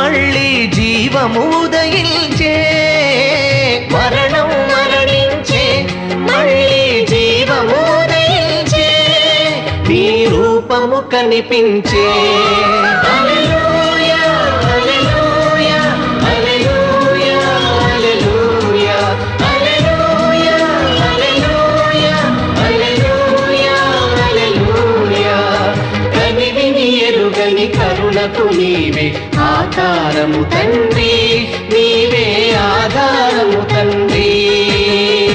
మళ్ళీ జీవము ఉదయించే, మరణం మరణించే మళ్ళీ జీవము ఉదయించే, నీ రూపము కనిపించే. హల్లెలూయా హల్లెలూయా హల్లెలూయా హల్లెలూయా హల్లెలూయా హల్లెలూయా హల్లెలూయా హల్లెలూయా. కనివిని ఎరుగని కరుణకు నీవే ఆకారము తండ్రి, నీవే